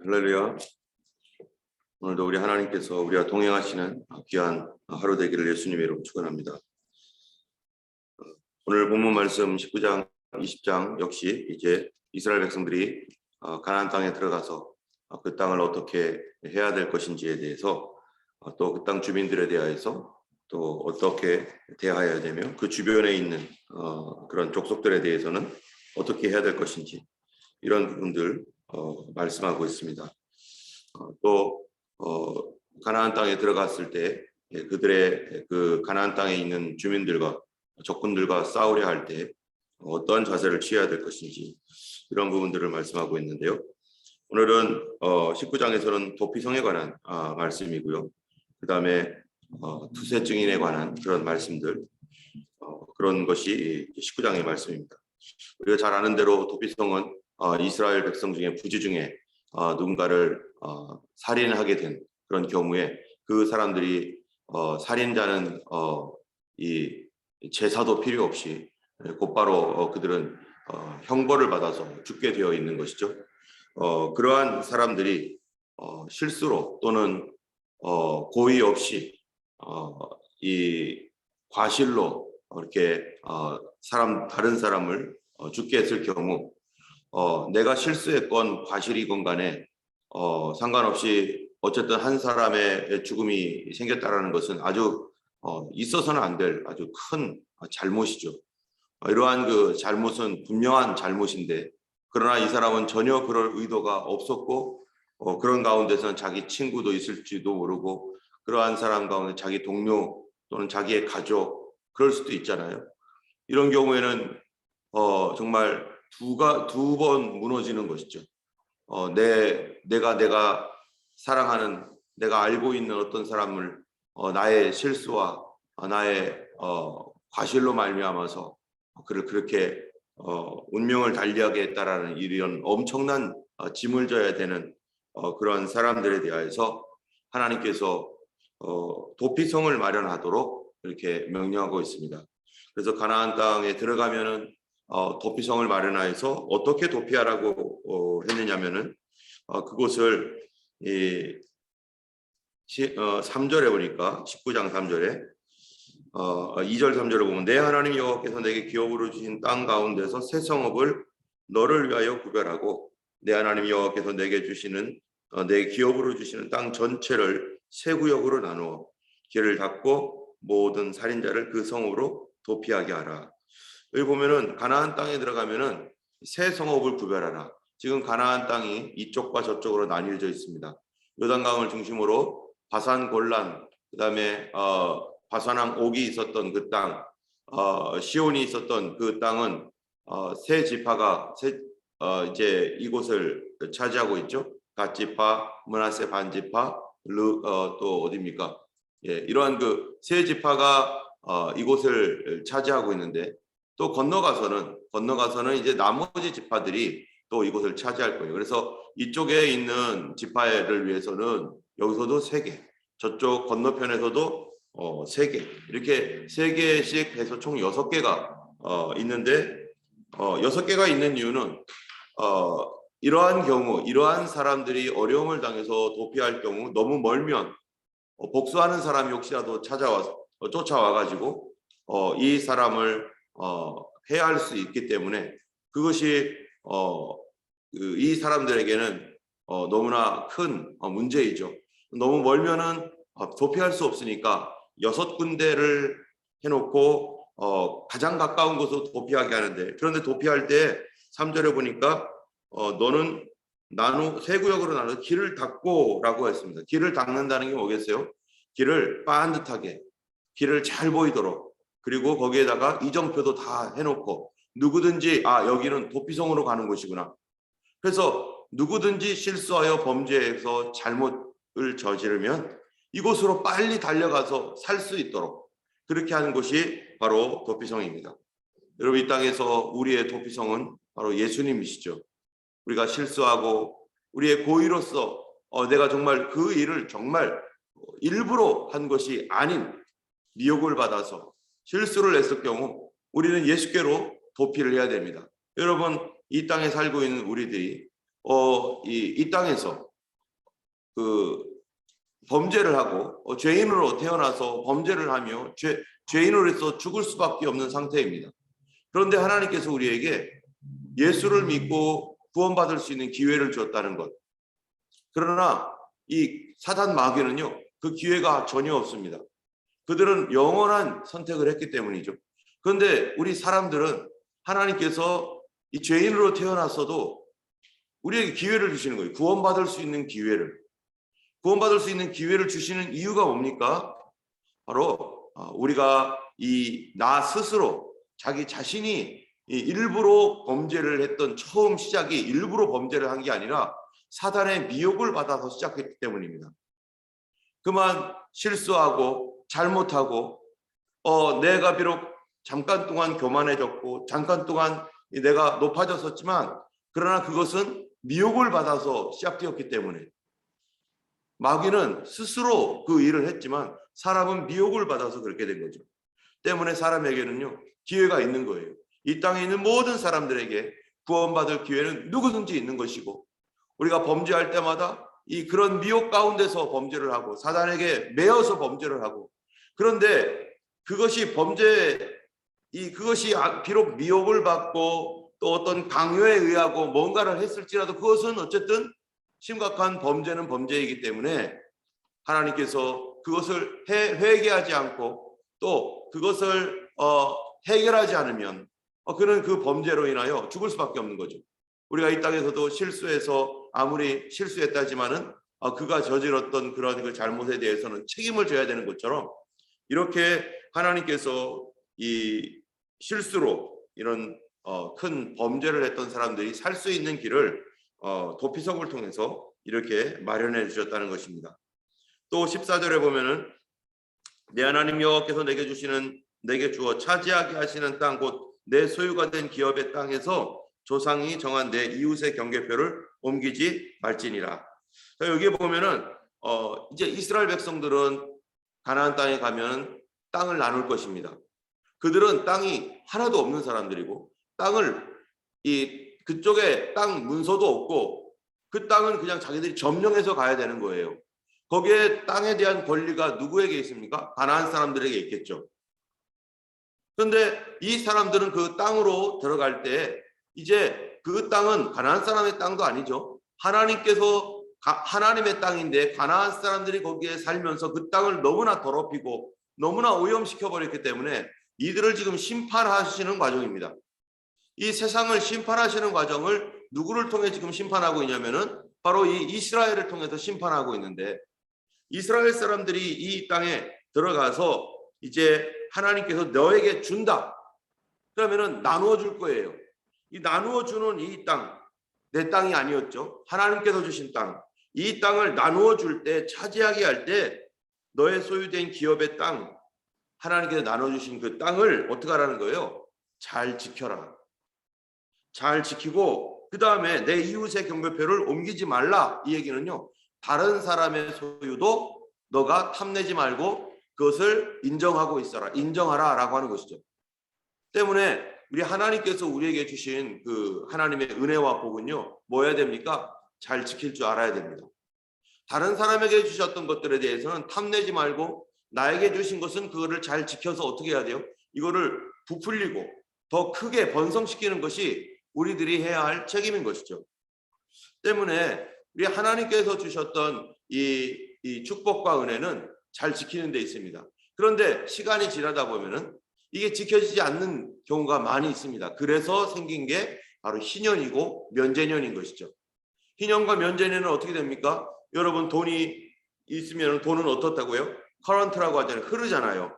할렐루야. 오늘도 우리 하나님께서 우리와 동행하시는 귀한 하루 되기를 예수님의 이름으로 축원합니다. 오늘 본문 말씀 19장, 20장 역시 이제 이스라엘 백성들이 가나안 땅에 들어가서 그 땅을 어떻게 해야 될 것인지에 대해서 또 그 땅 주민들에 대해서 또 어떻게 대하여야 되며 그 주변에 있는 그런 족속들에 대해서는 어떻게 해야 될 것인지 이런 부분들 말씀하고 있습니다. 또 가나안 땅에 들어갔을 때 그들의 그 가나안 땅에 있는 주민들과 적군들과 싸우려 할 때 어떠한 자세를 취해야 될 것인지 이런 부분들을 말씀하고 있는데요. 오늘은 19장에서는 도피성에 관한 말씀이고요. 그 다음에 투세 증인에 관한 그런 말씀들 그런 것이 19장의 말씀입니다. 우리가 잘 아는 대로 도피성은 이스라엘 백성 중에 부지 중에 누군가를 살인하게 된 그런 경우에 그 사람들이 살인자는 이 제사도 필요 없이 곧바로 그들은 형벌을 받아서 죽게 되어 있는 것이죠. 그러한 사람들이 실수로 또는 고의 없이 이 과실로 이렇게 다른 사람을 죽게 했을 경우 내가 실수했건 과실이건 간에 상관없이 어쨌든 한 사람의 죽음이 생겼다라는 것은 아주 있어서는 안 될 아주 큰 잘못이죠. 이러한 그 잘못은 분명한 잘못인데 그러나 이 사람은 전혀 그럴 의도가 없었고 그런 가운데서는 자기 친구도 있을지도 모르고 그러한 사람 가운데 자기 동료 또는 자기의 가족 그럴 수도 있잖아요. 이런 경우에는 정말 두 번 무너지는 것이죠. 내가 사랑하는 내가 알고 있는 어떤 사람을 나의 실수와 나의 과실로 말미암아서 그를 그렇게 운명을 달리하게 했다라는 이런 엄청난 짐을 져야 되는 그런 사람들에 대해서 하나님께서 도피성을 마련하도록 이렇게 명령하고 있습니다. 그래서 가나안 땅에 들어가면은 도피성을 마련하여서 어떻게 도피하라고 했느냐면은 그곳을 3절에 보니까 19장 3절에 2절 3절을 보면 내 하나님 여호와께서 내게 기업으로 주신 땅 가운데서 새 성읍을 너를 위하여 구별하고 내 하나님 여호와께서 내게 주시는 내 기업으로 주시는 땅 전체를 세 구역으로 나누어 길을 닫고 모든 살인자를 그 성읍으로 도피하게 하라. 여기 보면은 가나안 땅에 들어가면은 새 성읍을 구별하라. 지금 가나안 땅이 이쪽과 저쪽으로 나뉘어져 있습니다. 요단강을 중심으로 바산 골란 그다음에 바산왕 옥이 있었던 그 땅, 시온이 있었던 그 땅은 세 지파가 이제 이곳을 차지하고 있죠. 갓 지파, 므낫세 반 지파, 또 어디입니까? 예, 이러한 그 세 지파가 이곳을 차지하고 있는데 또 건너가서는 이제 나머지 지파들이 또 이곳을 차지할 거예요. 그래서 이쪽에 있는 지파를 위해서는 여기서도 3개, 저쪽 건너편에서도 3개, 이렇게 3개씩 해서 총 6개가 있는데 6개가 있는 이유는 이러한 경우, 이러한 사람들이 어려움을 당해서 도피할 경우 너무 멀면 복수하는 사람이 혹시라도 쫓아와가지고 이 사람을 해할 수 있기 때문에 그것이 이 사람들에게는 너무나 큰 문제이죠. 너무 멀면은 도피할 수 없으니까 6군데를 해놓고 가장 가까운 곳으로 도피하게 하는데 그런데 도피할 때 3절에 보니까 너는 세 구역으로 나눠 길을 닫고라고 했습니다. 길을 닫는다는 게 뭐겠어요? 길을 반듯하게 길을 잘 보이도록 그리고 거기에다가 이정표도 다 해놓고 누구든지 여기는 도피성으로 가는 곳이구나. 그래서 누구든지 실수하여 범죄해서 잘못을 저지르면 이곳으로 빨리 달려가서 살 수 있도록 그렇게 하는 곳이 바로 도피성입니다. 여러분 이 땅에서 우리의 도피성은 바로 예수님이시죠. 우리가 실수하고 우리의 고의로서 내가 정말 그 일을 정말 일부러 한 것이 아닌 미혹을 받아서 실수를 했을 경우 우리는 예수께로 도피를 해야 됩니다. 여러분 이 땅에 살고 있는 우리들이 이 땅에서 그 범죄를 하고 죄인으로 태어나서 범죄를 하며 죄인으로서 죽을 수밖에 없는 상태입니다. 그런데 하나님께서 우리에게 예수를 믿고 구원받을 수 있는 기회를 주었다는 것. 그러나 이 사단 마귀는요, 그 기회가 전혀 없습니다. 그들은 영원한 선택을 했기 때문이죠. 그런데 우리 사람들은 하나님께서 이 죄인으로 태어났어도 우리에게 기회를 주시는 거예요. 구원받을 수 있는 기회를. 구원받을 수 있는 기회를 주시는 이유가 뭡니까? 바로 우리가 나 스스로 자기 자신이 일부러 범죄를 했던 처음 시작이 일부러 범죄를 한 게 아니라 사단의 미혹을 받아서 시작했기 때문입니다. 그만 실수하고 잘못하고 내가 비록 잠깐 동안 교만해졌고 잠깐 동안 내가 높아졌었지만 그러나 그것은 미혹을 받아서 시작되었기 때문에 마귀는 스스로 그 일을 했지만 사람은 미혹을 받아서 그렇게 된 거죠. 때문에 사람에게는요 기회가 있는 거예요. 이 땅에 있는 모든 사람들에게 구원받을 기회는 누구든지 있는 것이고 우리가 범죄할 때마다 그런 미혹 가운데서 범죄를 하고 사단에게 매여서 범죄를 하고 그런데 그것이 그것이 비록 미혹을 받고 또 어떤 강요에 의하고 뭔가를 했을지라도 그것은 어쨌든 심각한 범죄는 범죄이기 때문에 하나님께서 그것을 회개하지 않고 또 그것을 해결하지 않으면 그는 그 범죄로 인하여 죽을 수밖에 없는 거죠. 우리가 이 땅에서도 실수해서 아무리 실수했다지만은 그가 저질렀던 그런 그 잘못에 대해서는 책임을 져야 되는 것처럼 이렇게 하나님께서 이 실수로 이런 큰 범죄를 했던 사람들이 살 수 있는 길을 도피성을 통해서 이렇게 마련해 주셨다는 것입니다. 또 14절에 보면은 내 하나님 여호와께서 내게 주어 차지하게 하시는 땅 곧 내 소유가 된 기업의 땅에서 조상이 정한 내 이웃의 경계표를 옮기지 말지니라. 여기에 보면은 이제 이스라엘 백성들은 가나안 땅에 가면 땅을 나눌 것입니다. 그들은 땅이 하나도 없는 사람들이고 땅을 그쪽에 땅 문서도 없고 그 땅은 그냥 자기들이 점령해서 가야 되는 거예요. 거기에 땅에 대한 권리가 누구에게 있습니까? 가나안 사람들에게 있겠죠. 그런데 이 사람들은 그 땅으로 들어갈 때 이제 그 땅은 가나안 사람의 땅도 아니죠. 하나님의 땅인데 가나안 사람들이 거기에 살면서 그 땅을 너무나 더럽히고 너무나 오염시켜 버렸기 때문에 이들을 지금 심판하시는 과정입니다. 이 세상을 심판하시는 과정을 누구를 통해 지금 심판하고 있냐면은 바로 이 이스라엘을 통해서 심판하고 있는데 이스라엘 사람들이 이 땅에 들어가서 이제 하나님께서 너에게 준다. 그러면은 나누어 줄 거예요. 이 나누어 주는 이 땅, 내 땅이 아니었죠. 하나님께서 주신 땅. 이 땅을 나누어 줄 때, 차지하게 할 때 너의 소유된 기업의 땅, 하나님께서 나눠 주신 그 땅을 어떻게 하라는 거예요? 잘 지켜라. 잘 지키고 그 다음에 내 이웃의 경배표를 옮기지 말라. 이 얘기는요. 다른 사람의 소유도 너가 탐내지 말고 그것을 인정하고 있어라. 인정하라 라고 하는 것이죠. 때문에 우리 하나님께서 우리에게 주신 그 하나님의 은혜와 복은요. 뭐 해야 됩니까? 잘 지킬 줄 알아야 됩니다. 다른 사람에게 주셨던 것들에 대해서는 탐내지 말고 나에게 주신 것은 그거를 잘 지켜서 어떻게 해야 돼요? 이거를 부풀리고 더 크게 번성시키는 것이 우리들이 해야 할 책임인 것이죠. 때문에 우리 하나님께서 주셨던 이 축복과 은혜는 잘 지키는 데 있습니다. 그런데 시간이 지나다 보면은 이게 지켜지지 않는 경우가 많이 있습니다. 그래서 생긴 게 바로 희년이고 면제년인 것이죠. 희년과 면제년은 어떻게 됩니까? 여러분 돈이 있으면 돈은 어떻다고요? 커런트라고 하잖아요. 흐르잖아요.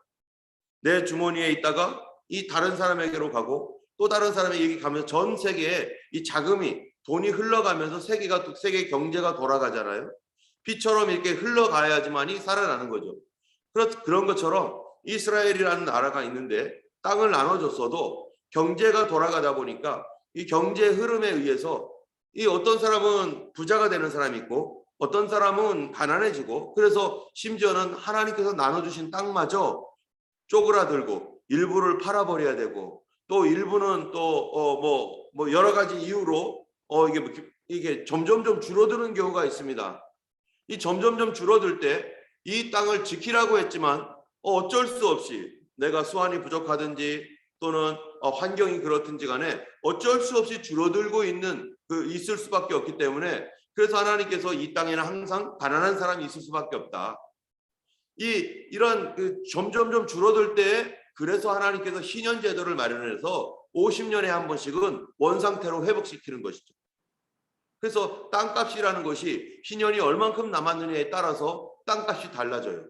내 주머니에 있다가 이 다른 사람에게로 가고 또 다른 사람에게 가면서 전 세계에 이 자금이 돈이 흘러가면서 세계 경제가 돌아가잖아요. 피처럼 이렇게 흘러가야지만이 살아나는 거죠. 그런 것처럼 이스라엘이라는 나라가 있는데 땅을 나눠줬어도 경제가 돌아가다 보니까 이 경제 흐름에 의해서 이 어떤 사람은 부자가 되는 사람이 있고 어떤 사람은 가난해지고 그래서 심지어는 하나님께서 나눠주신 땅마저 쪼그라들고 일부를 팔아버려야 되고 또 일부는 또 뭐 여러 가지 이유로 이게 점점점 줄어드는 경우가 있습니다. 이 점점점 줄어들 때 이 땅을 지키라고 했지만 어쩔 수 없이 내가 수완이 부족하든지 또는 환경이 그렇든지 간에 어쩔 수 없이 줄어들고 있을 수밖에 없기 때문에, 그래서 하나님께서 이 땅에는 항상 가난한 사람이 있을 수밖에 없다. 이런 점점점 줄어들 때, 그래서 하나님께서 희년 제도를 마련해서 50년에 한 번씩은 원상태로 회복시키는 것이죠. 그래서 땅값이라는 것이 희년이 얼만큼 남았느냐에 따라서 땅값이 달라져요.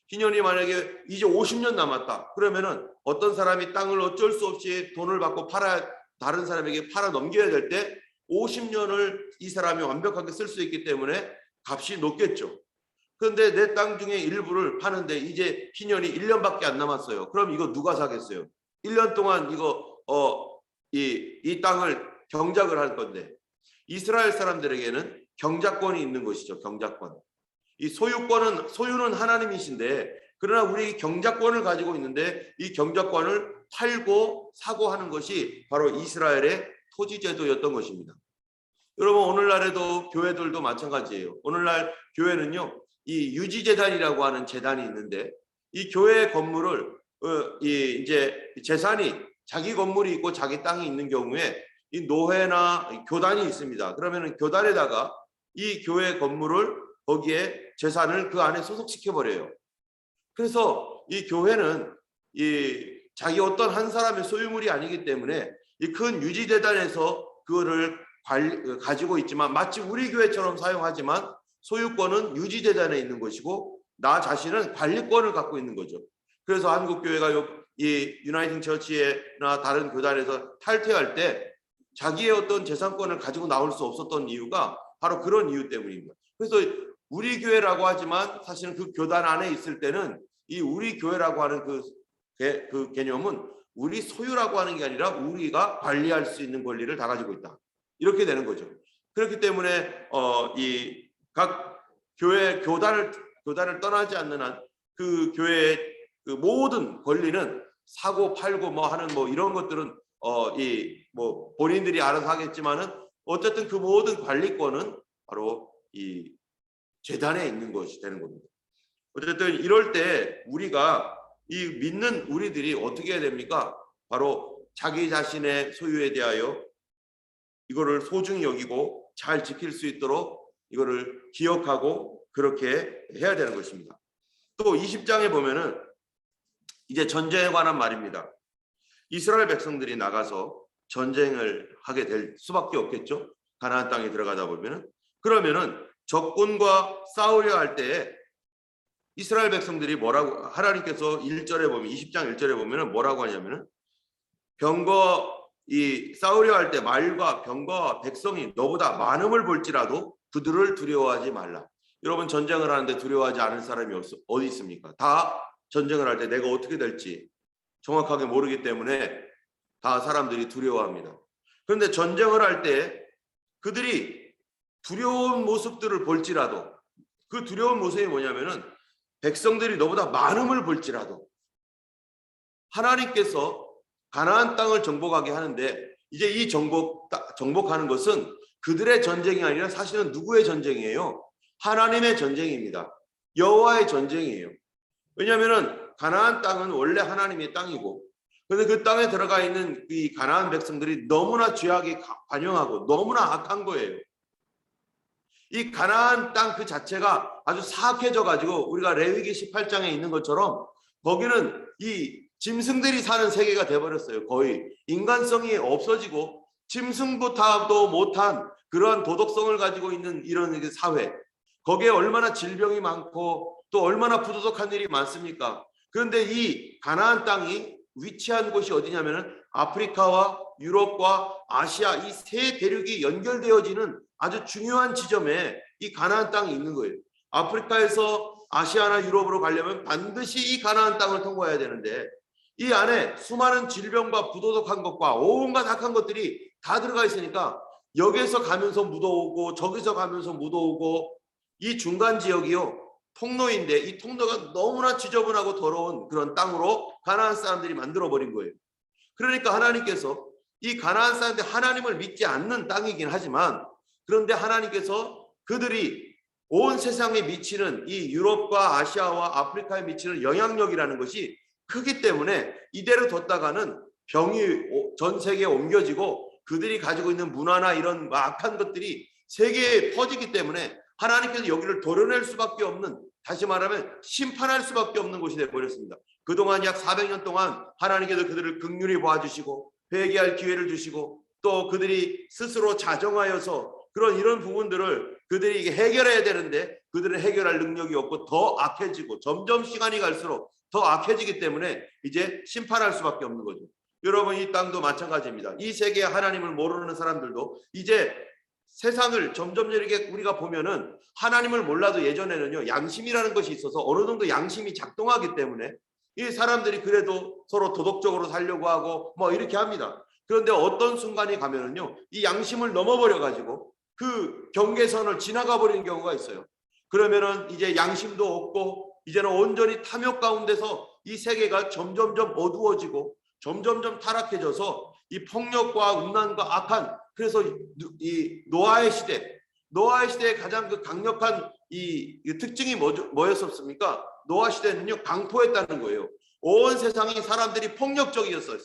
희년이 만약에 이제 50년 남았다 그러면은 어떤 사람이 땅을 어쩔 수 없이 돈을 받고 다른 사람에게 팔아 넘겨야 될 때 50년을 이 사람이 완벽하게 쓸 수 있기 때문에 값이 높겠죠. 그런데 내 땅 중에 일부를 파는데 이제 희년이 1년밖에 안 남았어요. 그럼 이거 누가 사겠어요? 1년 동안 이 땅을 경작을 할 건데, 이스라엘 사람들에게는 경작권이 있는 것이죠. 경작권. 이 소유는 하나님이신데, 그러나 우리 경작권을 가지고 있는데 이 경작권을 팔고 사고 하는 것이 바로 이스라엘의 토지제도였던 것입니다. 여러분, 오늘날에도 교회들도 마찬가지예요. 오늘날 교회는요, 이 유지재단이라고 하는 재단이 있는데, 이 교회 건물을 이제 재산이 자기 건물이 있고 자기 땅이 있는 경우에 이 노회나 교단이 있습니다. 그러면은 교단에다가 이 교회 건물을, 거기에 재산을 그 안에 소속시켜 버려요. 그래서 이 교회는 자기 어떤 한 사람의 소유물이 아니기 때문에 이 큰 유지재단에서 그거를 가지고 있지만, 마치 우리 교회처럼 사용하지만 소유권은 유지재단에 있는 것이고 나 자신은 관리권을 갖고 있는 거죠. 그래서 한국교회가 이 유나이팅 처치나 다른 교단에서 탈퇴할 때 자기의 어떤 재산권을 가지고 나올 수 없었던 이유가 바로 그런 이유 때문입니다. 그래서 우리 교회라고 하지만 사실은 그 교단 안에 있을 때는 이 우리 교회라고 하는 그 개념은 우리 소유라고 하는 게 아니라 우리가 관리할 수 있는 권리를 다 가지고 있다. 이렇게 되는 거죠. 그렇기 때문에 이 각 교단을 떠나지 않는 한 그 교회의 그 모든 권리는 사고 팔고 하는 이런 것들은 본인들이 알아서 하겠지만은 어쨌든 그 모든 관리권은 바로 이 재단에 있는 것이 되는 겁니다. 어쨌든 이럴 때 우리가 이 믿는 우리들이 어떻게 해야 됩니까? 바로 자기 자신의 소유에 대하여 이거를 소중히 여기고 잘 지킬 수 있도록 이거를 기억하고 그렇게 해야 되는 것입니다. 또 20장에 보면은 이제 전쟁에 관한 말입니다. 이스라엘 백성들이 나가서 전쟁을 하게 될 수밖에 없겠죠. 가나안 땅에 들어가다 보면은. 그러면은 적군과 싸우려 할 때에 이스라엘 백성들이 뭐라고, 하나님께서 1절에 보면, 20장 1절에 보면은 뭐라고 하냐면은 싸우려 할 때 말과 병거와 백성이 너보다 많음을 볼지라도 그들을 두려워하지 말라. 여러분, 전쟁을 하는데 두려워하지 않을 사람이 어디 있습니까? 다 전쟁을 할 때 내가 어떻게 될지 정확하게 모르기 때문에 다 사람들이 두려워합니다. 그런데 전쟁을 할 때 그들이 두려운 모습들을 볼지라도, 그 두려운 모습이 뭐냐면은 백성들이 너보다 많음을 볼지라도, 하나님께서 가나안 땅을 정복하게 하는데, 이제 이 정복하는 것은 그들의 전쟁이 아니라 사실은 누구의 전쟁이에요? 하나님의 전쟁입니다. 여호와의 전쟁이에요. 왜냐하면은 가나안 땅은 원래 하나님의 땅이고, 그런데 그 땅에 들어가 있는 이 가나안 백성들이 너무나 죄악에 관영하고 너무나 악한 거예요. 이 가나안 땅 그 자체가 아주 사악해져 가지고 우리가 레위기 18장에 있는 것처럼 거기는 이 짐승들이 사는 세계가 돼버렸어요. 거의 인간성이 없어지고 짐승보다도 못한 그러한 도덕성을 가지고 있는 이런 사회, 거기에 얼마나 질병이 많고 또 얼마나 부도덕한 일이 많습니까? 그런데 이 가나안 땅이 위치한 곳이 어디냐면은 아프리카와 유럽과 아시아 이 세 대륙이 연결되어지는 아주 중요한 지점에 이 가나안 땅이 있는 거예요. 아프리카에서 아시아나 유럽으로 가려면 반드시 이 가나안 땅을 통과해야 되는데, 이 안에 수많은 질병과 부도덕한 것과 온갖 악한 것들이 다 들어가 있으니까 여기서 가면서 묻어오고 저기서 가면서 묻어오고, 이 중간 지역이요 통로인데 이 통로가 너무나 지저분하고 더러운 그런 땅으로 가나안 사람들이 만들어버린 거예요. 그러니까 하나님께서 이 가나안 사람들, 하나님을 믿지 않는 땅이긴 하지만, 그런데 하나님께서 그들이 온 세상에 미치는 이 유럽과 아시아와 아프리카에 미치는 영향력이라는 것이 크기 때문에 이대로 뒀다가는 병이 전 세계에 옮겨지고 그들이 가지고 있는 문화나 이런 악한 것들이 세계에 퍼지기 때문에 하나님께서 여기를 도려낼 수밖에 없는, 다시 말하면 심판할 수밖에 없는 곳이 되어버렸습니다. 그동안 약 400년 동안 하나님께서 그들을 긍휼히 봐주시고 회개할 기회를 주시고 또 그들이 스스로 자정하여서 이런 부분들을 그들이 해결해야 되는데 그들은 해결할 능력이 없고 더 악해지고 점점 시간이 갈수록 더 악해지기 때문에 이제 심판할 수밖에 없는 거죠. 여러분, 이 땅도 마찬가지입니다. 이 세계에 하나님을 모르는 사람들도 이제 세상을 점점 이렇게 우리가 보면은 하나님을 몰라도 예전에는요 양심이라는 것이 있어서 어느 정도 양심이 작동하기 때문에 이 사람들이 그래도 서로 도덕적으로 살려고 하고 뭐 이렇게 합니다. 그런데 어떤 순간이 가면은요 이 양심을 넘어버려 가지고 그 경계선을 지나가 버리는 경우가 있어요. 그러면은 이제 양심도 없고 이제는 온전히 탐욕 가운데서 이 세계가 점점점 어두워지고 점점점 타락해져서 이 폭력과 음란과 악한, 그래서 이 노아의 시대의 가장 그 강력한 이 특징이 뭐였습니까? 노아 시대는요 강포했다는 거예요. 온 세상이 사람들이 폭력적이었어요.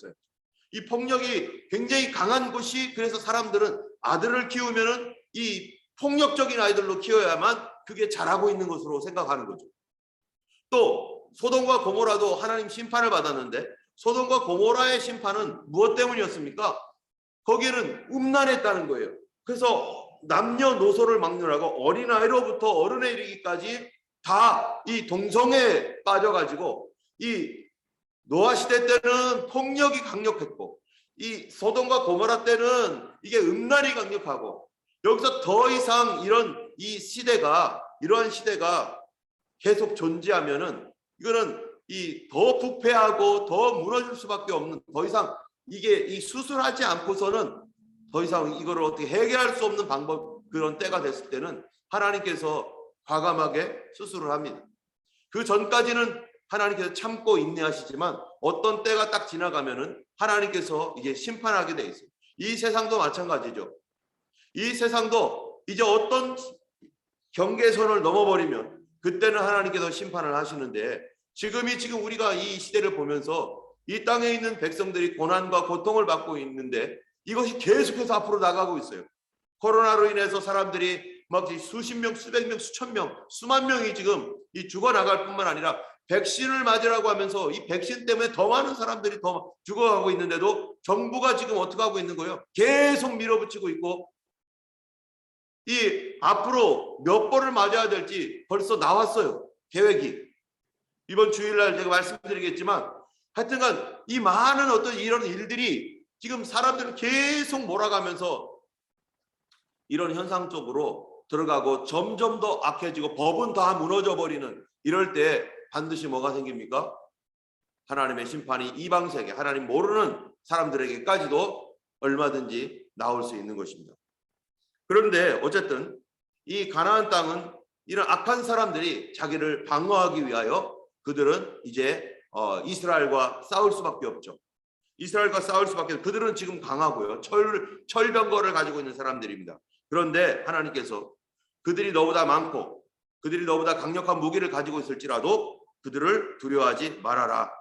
이 폭력이 굉장히 강한 곳이, 그래서 사람들은 아들을 키우면은 이 폭력적인 아이들로 키워야만 그게 자라고 있는 것으로 생각하는 거죠. 또 소돔과 고모라도 하나님 심판을 받았는데 소돔과 고모라의 심판은 무엇 때문이었습니까? 거기에는 음란했다는 거예요. 그래서 남녀노소를 막론하고 어린아이로부터 어른에 이르기까지 다 이 동성애에 빠져가지고 이 노아 시대 때는 폭력이 강력했고 이 소돔과 고모라 때는 이게 음란이 강력하고, 여기서 더 이상 이러한 시대가 계속 존재하면은 이거는 이 더 부패하고 더 무너질 수밖에 없는, 더 이상 이게 이 수술하지 않고서는 더 이상 이거를 어떻게 해결할 수 없는 그런 때가 됐을 때는 하나님께서 과감하게 수술을 합니다. 그 전까지는 하나님께서 참고 인내하시지만 어떤 때가 딱 지나가면은 하나님께서 이제 심판하게 돼 있어요. 이 세상도 마찬가지죠. 이 세상도 이제 어떤 경계선을 넘어버리면 그때는 하나님께서 심판을 하시는데, 지금 우리가 이 시대를 보면서 이 땅에 있는 백성들이 고난과 고통을 받고 있는데 이것이 계속해서 앞으로 나가고 있어요. 코로나로 인해서 사람들이 막 수십 명, 수백 명, 수천 명, 수만 명이 지금 이 죽어나갈 뿐만 아니라 백신을 맞으라고 하면서 이 백신 때문에 더 많은 사람들이 더 죽어가고 있는데도 정부가 지금 어떻게 하고 있는 거예요? 계속 밀어붙이고 있고, 이 앞으로 몇 번을 맞아야 될지 벌써 나왔어요. 계획이. 이번 주일날 제가 말씀드리겠지만 하여튼간 이 많은 어떤 이런 일들이 지금 사람들을 계속 몰아가면서 이런 현상 쪽으로 들어가고 점점 더 악해지고 법은 다 무너져 버리는, 이럴 때 반드시 뭐가 생깁니까? 하나님의 심판이 이방 세계, 하나님 모르는 사람들에게까지도 얼마든지 나올 수 있는 것입니다. 그런데 어쨌든 이 가나안 땅은 이런 악한 사람들이 자기를 방어하기 위하여 그들은 이제 이스라엘과 싸울 수밖에 없죠. 이스라엘과 싸울 수밖에 없죠. 그들은 지금 강하고요. 철병거를 가지고 있는 사람들입니다. 그런데 하나님께서 그들이 너보다 많고 그들이 너보다 강력한 무기를 가지고 있을지라도 그들을 두려워하지 말아라.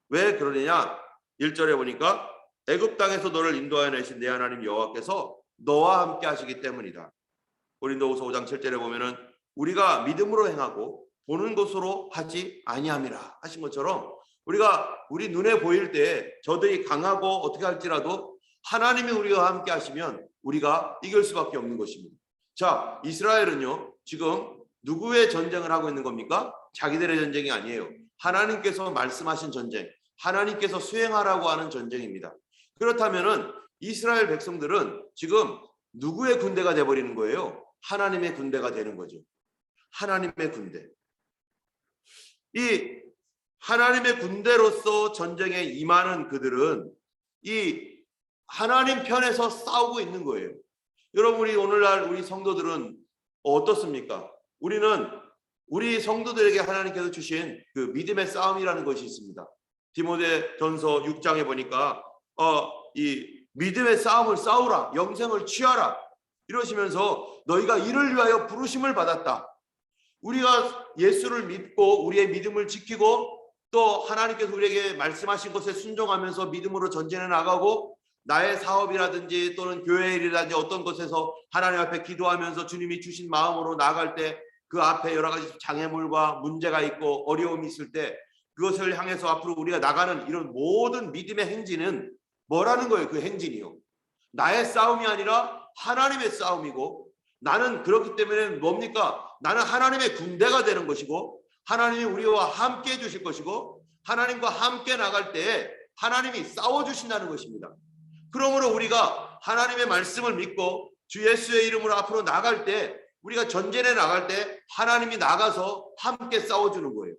왜 그러느냐? 1절에 보니까 애굽 땅에서 너를 인도하여 내신 내 하나님 여호와께서 너와 함께 하시기 때문이다. 고린도후서 5장 7절에 보면은 우리가 믿음으로 행하고 보는 것으로 하지 아니함이라 하신 것처럼 우리 눈에 보일 때 저들이 강하고 어떻게 할지라도 하나님이 우리와 함께 하시면 우리가 이길 수밖에 없는 것입니다. 자, 이스라엘은요 지금 누구의 전쟁을 하고 있는 겁니까? 자기들의 전쟁이 아니에요. 하나님께서 말씀하신 전쟁, 하나님께서 수행하라고 하는 전쟁입니다. 그렇다면은 이스라엘 백성들은 지금 누구의 군대가 돼버리는 거예요? 하나님의 군대가 되는 거죠. 하나님의 군대. 이 하나님의 군대로서 전쟁에 임하는 그들은 이 하나님 편에서 싸우고 있는 거예요. 여러분, 오늘날 우리 성도들은 어떻습니까? 우리 성도들에게 하나님께서 주신 그 믿음의 싸움이라는 것이 있습니다. 디모데전서 6장에 보니까 이 믿음의 싸움을 싸우라, 영생을 취하라. 이러시면서 너희가 이를 위하여 부르심을 받았다. 우리가 예수를 믿고 우리의 믿음을 지키고 또 하나님께서 우리에게 말씀하신 것에 순종하면서 믿음으로 전진해 나가고 나의 사업이라든지 또는 교회 일이라든지 어떤 것에서 하나님 앞에 기도하면서 주님이 주신 마음으로 나아갈 때 그 앞에 여러 가지 장애물과 문제가 있고 어려움이 있을 때 그것을 향해서 앞으로 우리가 나가는 이런 모든 믿음의 행진은 뭐라는 거예요? 그 행진이요. 나의 싸움이 아니라 하나님의 싸움이고 나는 그렇기 때문에 뭡니까? 나는 하나님의 군대가 되는 것이고 하나님이 우리와 함께 해주실 것이고 하나님과 함께 나갈 때 하나님이 싸워주신다는 것입니다. 그러므로 우리가 하나님의 말씀을 믿고 주 예수의 이름으로 앞으로 나갈 때 우리가 전쟁에 나갈 때 하나님이 나가서 함께 싸워주는 거예요.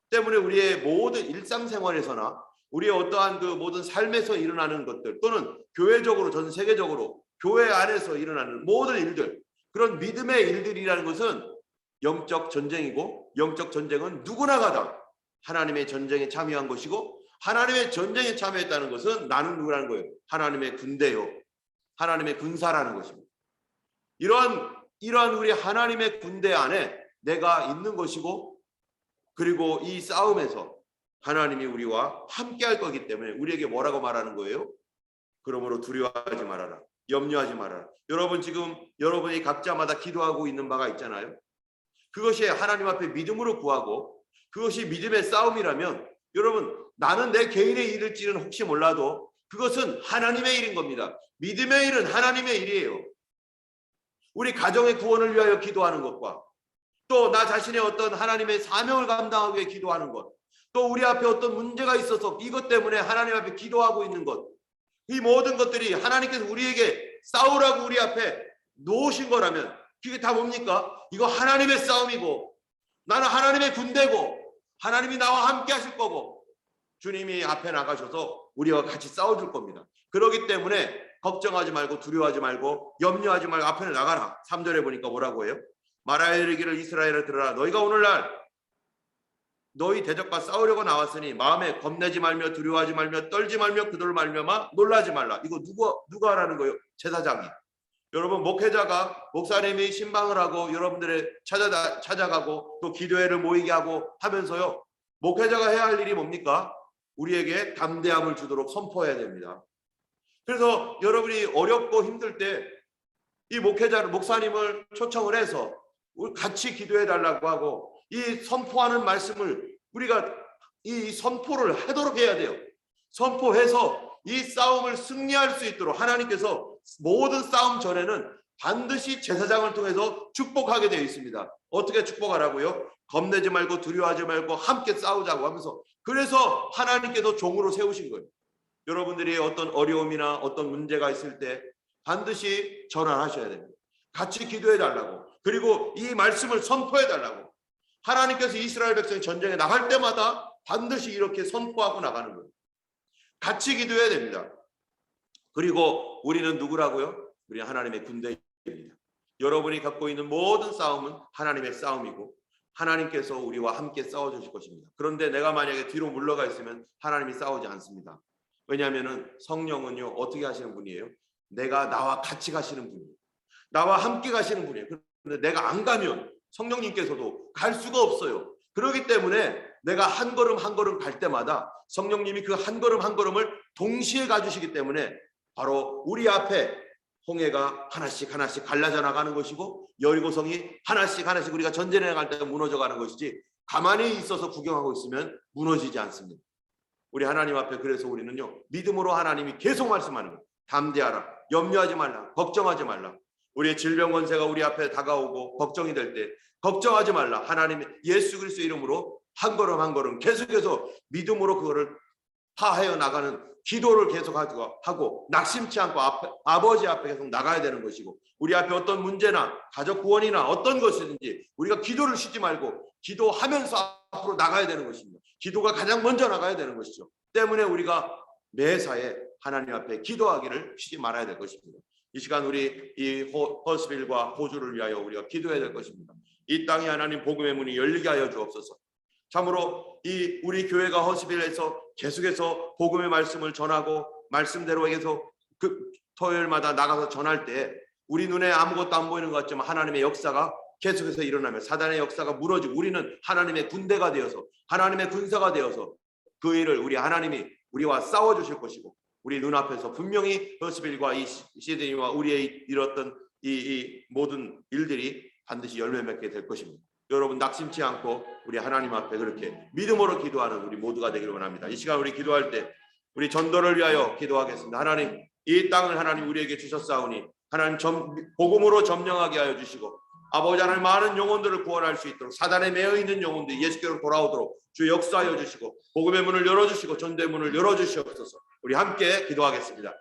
때문에 우리의 모든 일상생활에서나 우리의 어떠한 그 모든 삶에서 일어나는 것들 또는 교회적으로 전 세계적으로 교회 안에서 일어나는 모든 일들 그런 믿음의 일들이라는 것은 영적 전쟁이고 영적 전쟁은 누구나가 다 하나님의 전쟁에 참여한 것이고 하나님의 전쟁에 참여했다는 것은 나는 누구라는 거예요? 하나님의 군대요. 하나님의 군사라는 것입니다. 이러한 우리 하나님의 군대 안에 내가 있는 것이고 그리고 이 싸움에서 하나님이 우리와 함께 할 거기 때문에 우리에게 뭐라고 말하는 거예요? 그러므로 두려워하지 말아라. 염려하지 말아라. 여러분 지금 여러분이 각자마다 기도하고 있는 바가 있잖아요. 그것이 하나님 앞에 믿음으로 구하고 그것이 믿음의 싸움이라면 여러분 나는 내 개인의 일일지는 혹시 몰라도 그것은 하나님의 일인 겁니다. 믿음의 일은 하나님의 일이에요. 우리 가정의 구원을 위하여 기도하는 것과 또 나 자신의 어떤 하나님의 사명을 감당하기 위해 기도하는 것 또 우리 앞에 어떤 문제가 있어서 이것 때문에 하나님 앞에 기도하고 있는 것 이 모든 것들이 하나님께서 우리에게 싸우라고 우리 앞에 놓으신 거라면 그게 다 뭡니까? 이거 하나님의 싸움이고 나는 하나님의 군대고 하나님이 나와 함께 하실 거고 주님이 앞에 나가셔서 우리와 같이 싸워줄 겁니다. 그렇기 때문에 걱정하지 말고 두려워하지 말고 염려하지 말고 앞에 나가라. 3절에 보니까 뭐라고 해요? 말하여 이르기를 이스라엘을 들으라. 너희가 오늘날 너희 대적과 싸우려고 나왔으니 마음에 겁내지 말며 두려워하지 말며 떨지 말며 그들 말며마 놀라지 말라. 이거 누가 하라는 거예요? 제사장이. 여러분 목회자가 목사님이 신방을 하고 여러분들의 찾아가고 또 기도회를 모이게 하고 하면서요. 목회자가 해야 할 일이 뭡니까? 우리에게 담대함을 주도록 선포해야 됩니다. 그래서 여러분이 어렵고 힘들 때 이 목사님을 초청을 해서 같이 기도해 달라고 하고 이 선포하는 말씀을 우리가 이 선포를 하도록 해야 돼요. 선포해서 이 싸움을 승리할 수 있도록 하나님께서 모든 싸움 전에는 반드시 제사장을 통해서 축복하게 되어 있습니다. 어떻게 축복하라고요? 겁내지 말고 두려워하지 말고 함께 싸우자고 하면서 그래서 하나님께서 종으로 세우신 거예요. 여러분들이 어떤 어려움이나 어떤 문제가 있을 때 반드시 전환하셔야 됩니다. 같이 기도해 달라고 그리고 이 말씀을 선포해 달라고 하나님께서 이스라엘 백성이 전쟁에 나갈 때마다 반드시 이렇게 선포하고 나가는 거예요. 같이 기도해야 됩니다. 그리고 우리는 누구라고요? 우리는 하나님의 군대입니다. 여러분이 갖고 있는 모든 싸움은 하나님의 싸움이고 하나님께서 우리와 함께 싸워주실 것입니다. 그런데 내가 만약에 뒤로 물러가 있으면 하나님이 싸우지 않습니다. 왜냐하면 성령은요 어떻게 하시는 분이에요? 나와 같이 가시는 분이에요. 나와 함께 가시는 분이에요. 그런데 내가 안 가면 성령님께서도 갈 수가 없어요. 그렇기 때문에 내가 한 걸음 한 걸음 갈 때마다 성령님이 그 한 걸음 한 걸음을 동시에 가주시기 때문에 바로 우리 앞에 홍해가 하나씩 하나씩 갈라져 나가는 것이고 여리고성이 하나씩 하나씩 우리가 전쟁에 나갈 때 무너져 가는 것이지 가만히 있어서 구경하고 있으면 무너지지 않습니다. 우리 하나님 앞에 그래서 우리는요 믿음으로 하나님이 계속 말씀하는 거예요. 담대하라. 염려하지 말라. 걱정하지 말라. 우리의 질병 권세가 우리 앞에 다가오고 걱정이 될 때 걱정하지 말라. 하나님의 예수 그리스도의 이름으로 한 걸음 한 걸음 계속해서 믿음으로 그거를 파하여 나가는 기도를 계속하고 낙심치 않고 아버지 앞에 계속 나가야 되는 것이고 우리 앞에 어떤 문제나 가족 구원이나 어떤 것이든지 우리가 기도를 쉬지 말고 기도하면서 앞으로 나가야 되는 것입니다. 기도가 가장 먼저 나가야 되는 것이죠. 때문에 우리가 매사에 하나님 앞에 기도하기를 쉬지 말아야 될 것입니다. 이 시간 우리 이 허스빌과 호주를 위하여 우리가 기도해야 될 것입니다. 이 땅에 하나님 복음의 문이 열리게 하여 주옵소서. 참으로 이 우리 교회가 허스빌에서 계속해서 복음의 말씀을 전하고 말씀대로 계속 그 토요일마다 나가서 전할 때 우리 눈에 아무것도 안 보이는 것 같지만 하나님의 역사가 계속해서 일어나며 사단의 역사가 무너지고 우리는 하나님의 군대가 되어서 하나님의 군사가 되어서 그 일을 우리 하나님이 우리와 싸워주실 것이고 우리 눈앞에서 분명히 여스벨과 이 시드니와 우리의 이뤘던 이 모든 일들이 반드시 열매 맺게 될 것입니다. 여러분 낙심치 않고 우리 하나님 앞에 그렇게 믿음으로 기도하는 우리 모두가 되기를 원합니다. 이 시간 우리 기도할 때 우리 전도를 위하여 기도하겠습니다. 하나님 이 땅을 하나님 우리에게 주셨사오니 하나님 복음으로 점령하게 하여 주시고 아버지 하나님 많은 영혼들을 구원할 수 있도록 사단에 매여 있는 영혼들이 예수께로 돌아오도록 주 역사하여 주시고 복음의 문을 열어주시고 전도의 문을 열어주시옵소서. 우리 함께 기도하겠습니다.